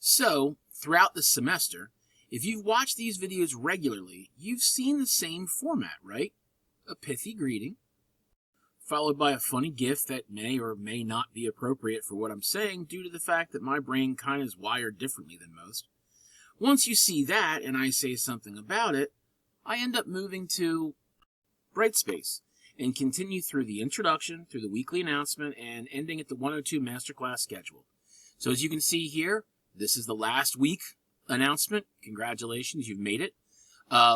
So, throughout the semester, if you've watched these videos regularly, you've seen the same format, right? A pithy greeting, followed by a funny gif that may or may not be appropriate for what I'm saying due to the fact that my brain kind of is wired differently than most. Once you see that and I say something about it, I end up moving to Brightspace and continue through the introduction, through the weekly announcement, and ending at the 102 Masterclass schedule. So as you can see here, this is the last week announcement. Congratulations, you've made it.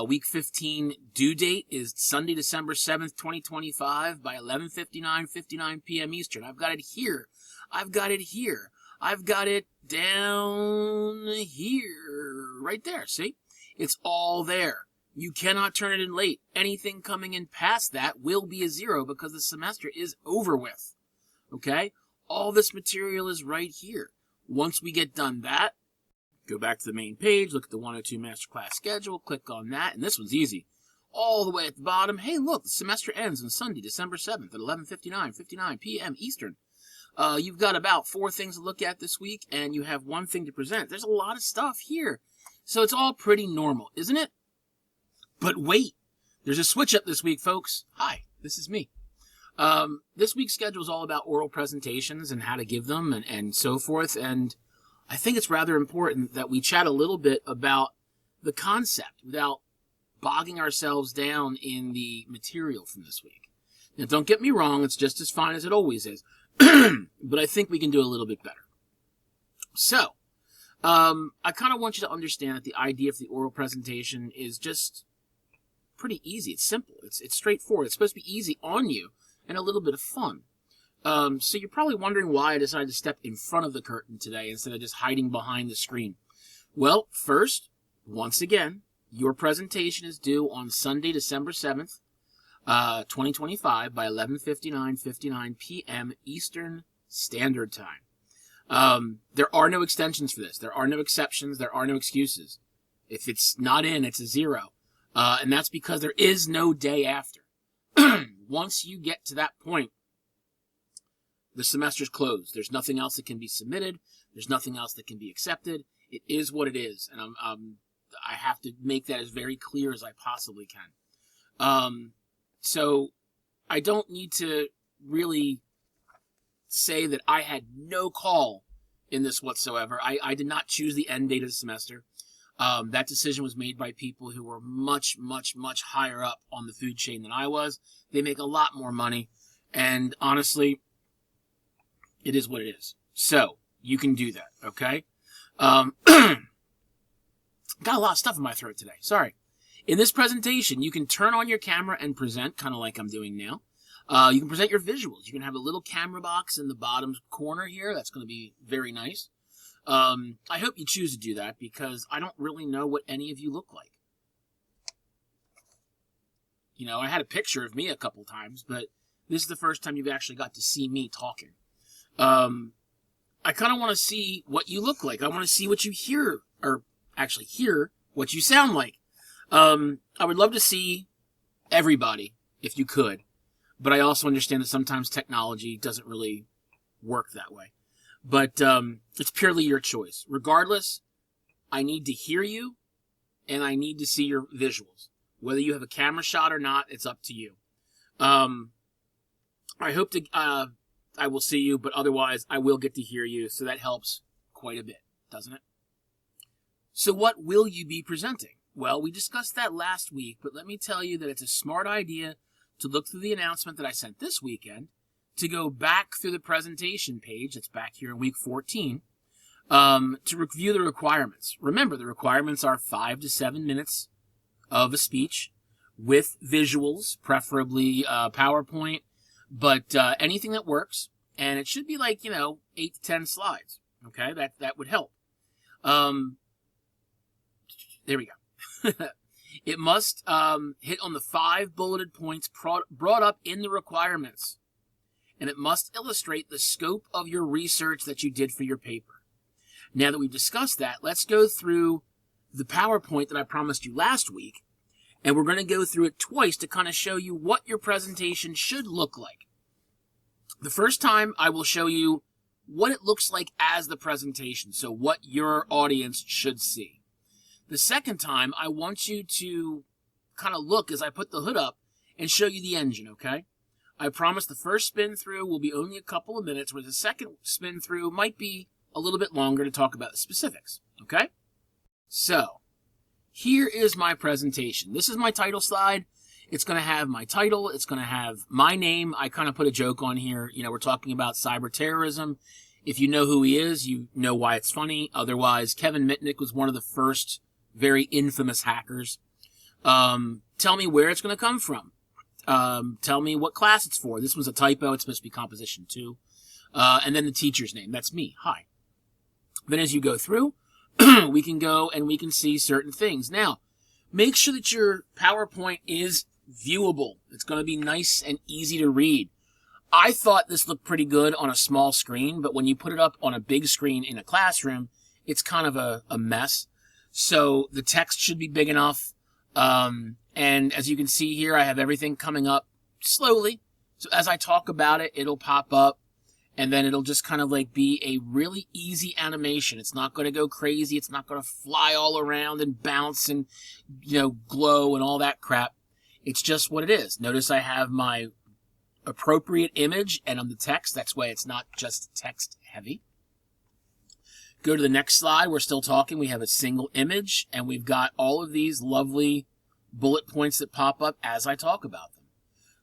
Week 15 due date is Sunday, December 7th, 2025 by 11:59 p.m. Eastern. I've got it here. I've got it here. I've got it down here. Right there, see? It's all there. You cannot turn it in late. Anything coming in past that will be a 0 because the semester is over with. Okay? All this material is right here. Once we get done that, go back to the main page, look at the 102 Masterclass schedule, click on that, and this one's easy. All the way at the bottom, hey, look, the semester ends on Sunday, December 7th at 11:59 p.m. Eastern. You've got about 4 things to look at this week, and you have 1 thing to present. There's a lot of stuff here. So it's all pretty normal, isn't it? But wait, there's a switch up this week, folks. Hi, this is me. This week's schedule is all about oral presentations and how to give them and so forth, and I think it's rather important that we chat a little bit about the concept without bogging ourselves down in the material from this week. Now, don't get me wrong, it's just as fine as it always is, but I think we can do a little bit better. So, I kind of want you to understand that the idea of the oral presentation is just pretty easy. It's simple. It's straightforward. It's supposed to be easy on you and a little bit of fun. So you're probably wondering why I decided to step in front of the curtain today instead of just hiding behind the screen. Well, first, once again, your presentation is due on Sunday, December 7th, 2025 by 11:59 p.m. Eastern Standard Time. There are no extensions for this. There are no exceptions. There are no excuses. If it's not in, it's a 0. And that's because there is no day after. Once you get to that point, the semester's closed. There's nothing else that can be submitted. There's nothing else that can be accepted. It is what it is. And I have to make that as very clear as I possibly can. So I don't need to really say that I had no call in this whatsoever. I did not choose the end date of the semester. That decision was made by people who were much, much, much higher up on the food chain than I was. They make a lot more money. And honestly, it is what it is. So, you can do that, okay? Got a lot of stuff in my throat today. Sorry. In this presentation, you can turn on your camera and present, kind of like I'm doing now. You can present your visuals. You can have a little camera box in the bottom corner here. That's going to be very nice. I hope you choose to do that because I don't really know what any of you look like. You know, I had a picture of me a couple times, but this is the first time you've actually got to see me talking. I kind of want to see what you look like. I want to see what you hear, or actually hear what you sound like. I would love to see everybody, if you could, but I also understand that sometimes technology doesn't really work that way. But it's purely your choice. Regardless, I need to hear you, and I need to see your visuals. Whether you have a camera shot or not, it's up to you. I hope to... I will see you, but otherwise I will get to hear you, so that helps quite a bit, doesn't it? So what will you be presenting? Well, we discussed that last week, but let me tell you that it's a smart idea to look through the announcement that I sent this weekend, to go back through the presentation page, that's back here in week 14, to review the requirements. Remember, the requirements are 5 to 7 minutes of a speech with visuals, preferably PowerPoint, but anything that works, and it should be like, 8 to 10 slides, okay? That would help. There we go. It must hit on the 5 bulleted points brought up in the requirements, and it must illustrate the scope of your research that you did for your paper. Now that we've discussed that, let's go through the PowerPoint that I promised you last week, and we're going to go through it twice to kind of show you what your presentation should look like. The first time, I will show you what it looks like as the presentation, so what your audience should see. The second time, I want you to kind of look as I put the hood up and show you the engine, okay? I promise the first spin through will be only a couple of minutes, where the second spin through might be a little bit longer to talk about the specifics, okay? So, here is my presentation. This is my title slide. It's going to have my title. It's going to have my name. I kind of put a joke on here. You know, we're talking about cyber terrorism. If you know who he is, you know why it's funny. Otherwise, Kevin Mitnick was one of the first very infamous hackers. Tell me where it's going to come from. Tell me what class it's for. This was a typo. It's supposed to be composition 2. And then the teacher's name. That's me. Hi. Then as you go through, we can go and we can see certain things. Now, make sure that your PowerPoint is viewable. It's going to be nice and easy to read. I thought this looked pretty good on a small screen, but when you put it up on a big screen in a classroom, it's kind of a mess. So the text should be big enough. And as you can see here, I have everything coming up slowly. So as I talk about it, it'll pop up, and then it'll just kind of like be a really easy animation. It's not going to go crazy. It's not going to fly all around and bounce and, you know, glow and all that crap. It's just what it is. Notice I have my appropriate image and on the text. That's why it's not just text heavy. Go to the next slide. We're still talking. We have a single image, and we've got all of these lovely bullet points that pop up as I talk about them.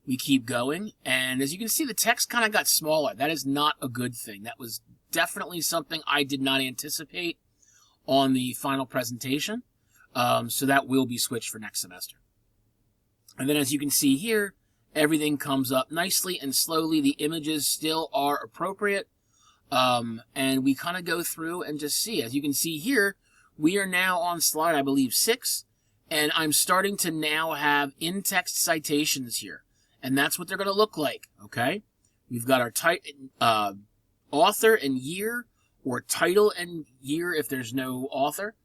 We keep going, and as you can see, the text kind of got smaller. That is not a good thing. That was definitely something I did not anticipate on the final presentation, so that will be switched for next semester. And then as you can see here, everything comes up nicely and slowly. The images still are appropriate, and we kind of go through and just see. As you can see here, we are now on slide, I believe, 6, and I'm starting to now have in-text citations here. And that's what they're going to look like, okay? We've got our author and year, or title and year if there's no author.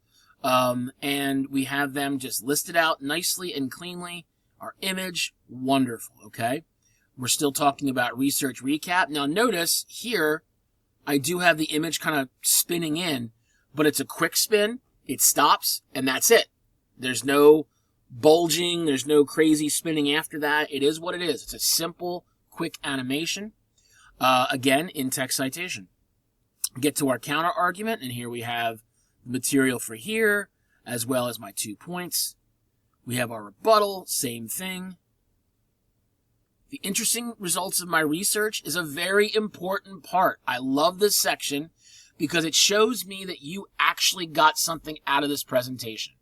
And we have them just listed out nicely and cleanly. Our image, wonderful, okay? We're still talking about research recap. Now notice here, I do have the image kind of spinning in, but it's a quick spin. It stops, and that's it. There's no bulging. There's no crazy spinning after that. It is what it is. It's a simple, quick animation. Again, in-text citation. Get to our counter argument, and here we have the material for here, as well as my 2 points. We have our rebuttal, same thing. The interesting results of my research is a very important part. I love this section because it shows me that you actually got something out of this presentation.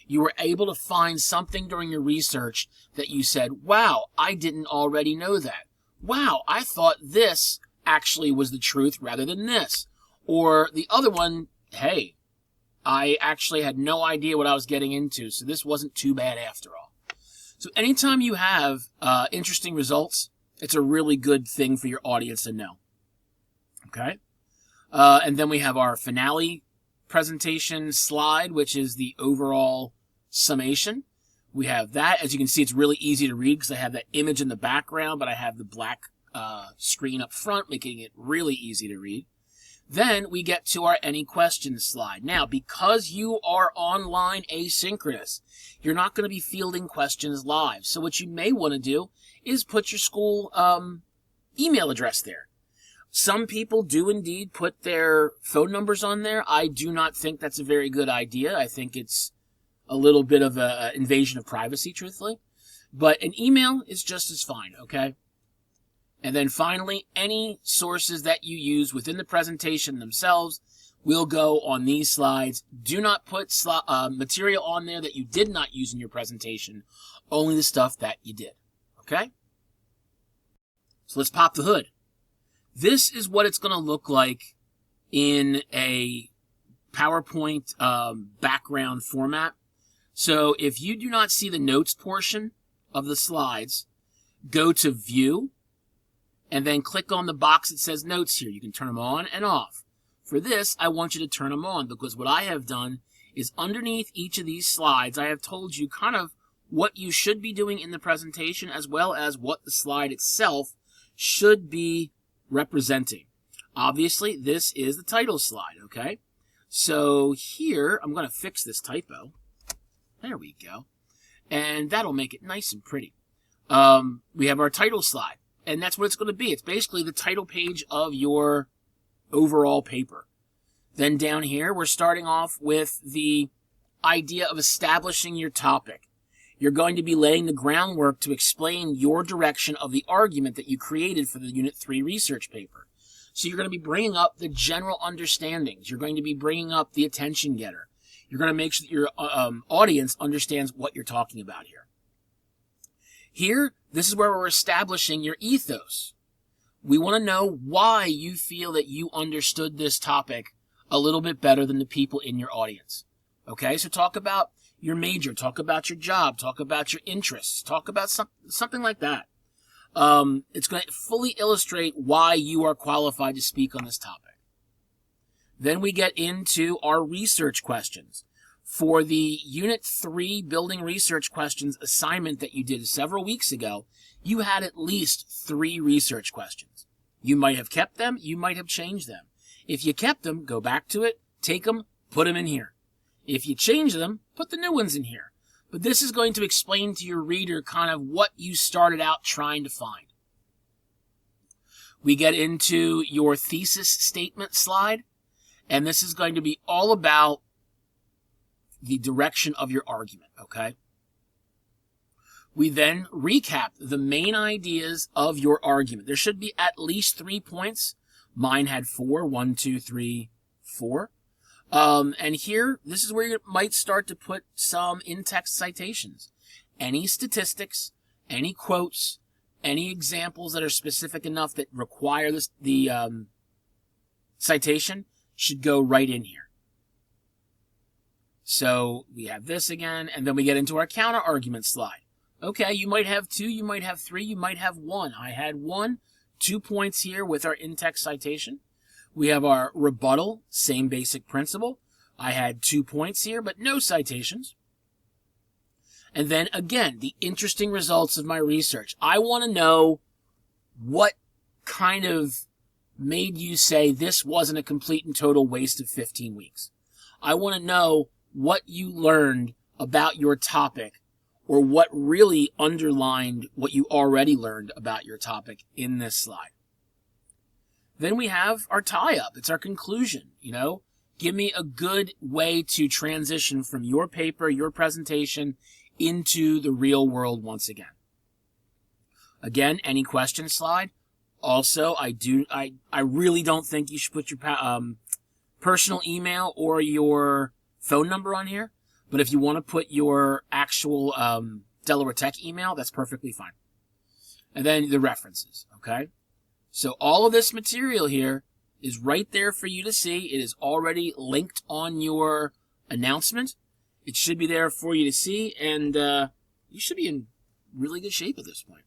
You were able to find something during your research that you said, wow, I didn't already know that. Wow, I thought this actually was the truth rather than this. Or the other one, hey, I actually had no idea what I was getting into, so this wasn't too bad after all. So anytime you have interesting results, it's a really good thing for your audience to know. Okay? And then we have our finale presentation slide, which is the overall summation. We have that. As you can see, it's really easy to read because I have that image in the background, but I have the black screen up front, making it really easy to read. Then we get to our any questions slide. Now, because you are online asynchronous, you're not going to be fielding questions live. So what you may want to do is put your school email address there. Some people do indeed put their phone numbers on there. I do not think that's a very good idea. I think it's a little bit of an invasion of privacy, truthfully. But an email is just as fine, okay? And then finally, any sources that you use within the presentation themselves will go on these slides. Do not put material on there that you did not use in your presentation, only the stuff that you did, okay? So let's pop the hood. This is what it's going to look like in a PowerPoint background format. So if you do not see the notes portion of the slides, go to View, and then click on the box that says Notes here. You can turn them on and off. For this, I want you to turn them on because what I have done is underneath each of these slides, I have told you kind of what you should be doing in the presentation as well as what the slide itself should be representing. Obviously, this is the title slide, okay? So here, I'm going to fix this typo. There we go. And that'll make it nice and pretty. We have our title slide, and that's what it's going to be. It's basically the title page of your overall paper. Then down here, we're starting off with the idea of establishing your topic. You're going to be laying the groundwork to explain your direction of the argument that you created for the Unit 3 research paper. So you're going to be bringing up the general understandings. You're going to be bringing up the attention getter. You're going to make sure that your audience understands what you're talking about here. Here, this is where we're establishing your ethos. We want to know why you feel that you understood this topic a little bit better than the people in your audience. Okay, so talk about your major, talk about your job, talk about your interests, talk about something like that. It's going to fully illustrate why you are qualified to speak on this topic. Then we get into our research questions. For the Unit 3 Building Research Questions assignment that you did several weeks ago, you had at least 3 research questions. You might have kept them, you might have changed them. If you kept them, go back to it, take them, put them in here. If you change them, put the new ones in here. But this is going to explain to your reader kind of what you started out trying to find. We get into your thesis statement slide, and this is going to be all about the direction of your argument, okay? We then recap the main ideas of your argument. There should be at least 3 points. Mine had 4, 1, 2, 3, 4. And here, this is where you might start to put some in-text citations. Any statistics, any quotes, any examples that are specific enough that require the citation should go right in here. So we have this again, and then we get into our counter argument slide. Okay, you might have 2, you might have 3, you might have 1. I had 1, 2 points here with our in-text citation. We have our rebuttal, same basic principle. I had 2 points here, but no citations. And then again, the interesting results of my research. I want to know what kind of made you say this wasn't a complete and total waste of 15 weeks. I want to know what you learned about your topic, or what really underlined what you already learned about your topic in this slide. Then we have our tie-up. It's our conclusion, you know. Give me a good way to transition from your paper, your presentation, into the real world once again. Again, any question slide. Also, I really don't think you should put your personal email or your phone number on here. But if you want to put your actual Delaware Tech email, that's perfectly fine. And then the references, okay? So all of this material here is right there for you to see. It is already linked on your announcement. It should be there for you to see, and you should be in really good shape at this point.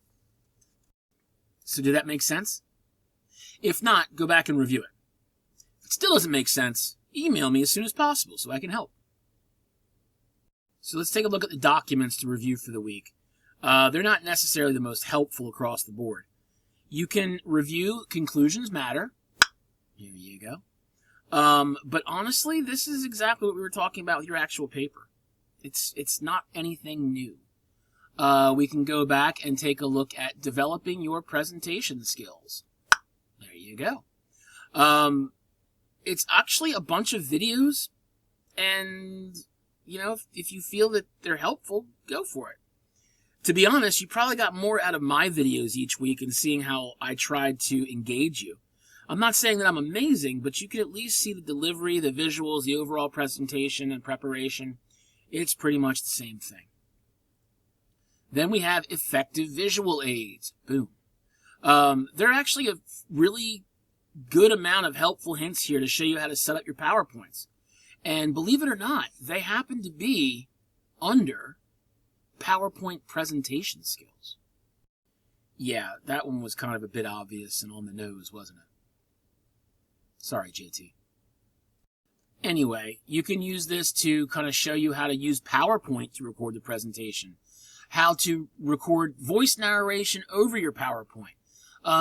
So did that make sense? If not, go back and review it. If it still doesn't make sense, email me as soon as possible so I can help. So let's take a look at the documents to review for the week. They're not necessarily the most helpful across the board. You can review Conclusions Matter. Here you go. But honestly, this is exactly what we were talking about with your actual paper. It's not anything new. We can go back and take a look at developing your presentation skills. There you go. It's actually a bunch of videos, and you know, if you feel that they're helpful, go for it. To be honest, you probably got more out of my videos each week and seeing how I tried to engage you. I'm not saying that I'm amazing, but you can at least see the delivery, the visuals, the overall presentation and preparation. It's pretty much the same thing. Then we have effective visual aids. Boom. There are actually a really good amount of helpful hints here to show you how to set up your PowerPoints. And believe it or not, they happen to be under PowerPoint presentation skills. Yeah, that one was kind of a bit obvious and on the nose, wasn't it? Sorry, JT. Anyway, you can use this to kind of show you how to use PowerPoint to record the presentation, how to record voice narration over your PowerPoint,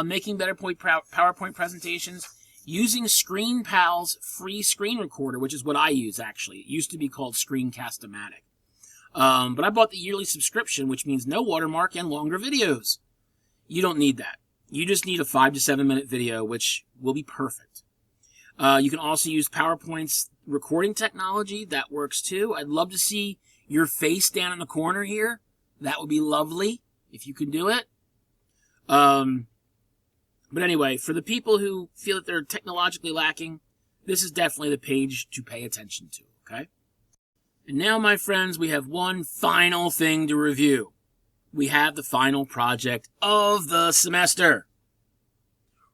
making better PowerPoint presentations using ScreenPal's free screen recorder, which is what I use actually. It used to be called Screencast-O-Matic. But I bought the yearly subscription, which means no watermark and longer videos. You don't need that. You just need a 5 to 7 minute video, which will be perfect. You can also use PowerPoint's recording technology. That works too. I'd love to see your face down in the corner here. That would be lovely if you can do it. But anyway, for the people who feel that they're technologically lacking, this is definitely the page to pay attention to, okay? And now, my friends, we have one final thing to review. We have the final project of the semester.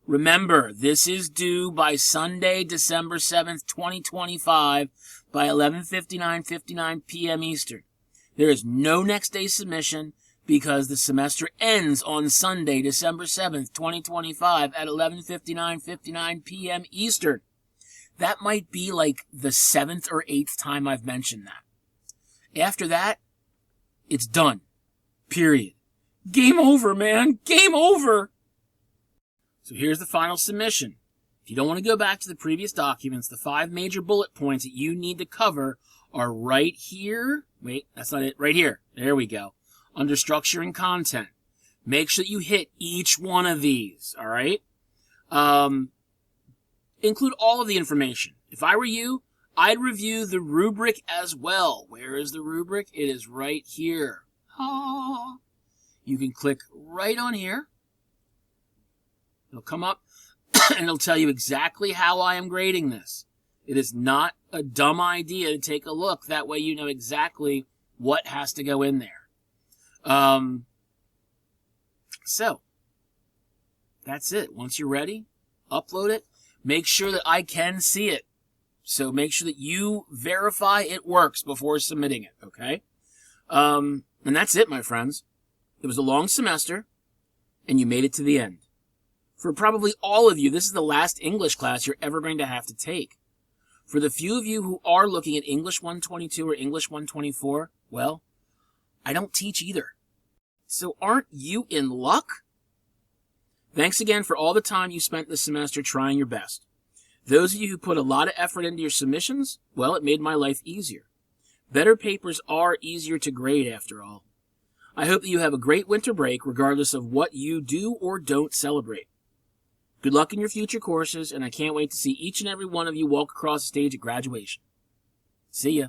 Remember, this is due by Sunday, December 7th, 2025 by 11:59 p.m. Eastern. There is no next day submission because the semester ends on Sunday, December 7th, 2025 at 11:59 p.m. Eastern. That might be like the 7th or 8th time I've mentioned that. After that, it's done. Period. Game over, man. Game over. So here's the final submission. If you don't want to go back to the previous documents, the 5 major bullet points that you need to cover are right here. Wait, that's not it. Right here. There we go. Under structure and content. Make sure that you hit each one of these, all right? Include all of the information. If I were you, I'd review the rubric as well. Where is the rubric? It is right here. You can click right on here. It'll come up and it'll tell you exactly how I am grading this. It is not a dumb idea to take a look. That way you know exactly what has to go in there. So, that's it. Once you're ready, upload it. Make sure that I can see it. So make sure that you verify it works before submitting it, okay? And that's it, my friends. It was a long semester, and you made it to the end. For probably all of you, this is the last English class you're ever going to have to take. For the few of you who are looking at English 122 or English 124, well, I don't teach either. So aren't you in luck? Thanks again for all the time you spent this semester trying your best. Those of you who put a lot of effort into your submissions, well, it made my life easier. Better papers are easier to grade after all. I hope that you have a great winter break regardless of what you do or don't celebrate. Good luck in your future courses, and I can't wait to see each and every one of you walk across the stage at graduation. See ya.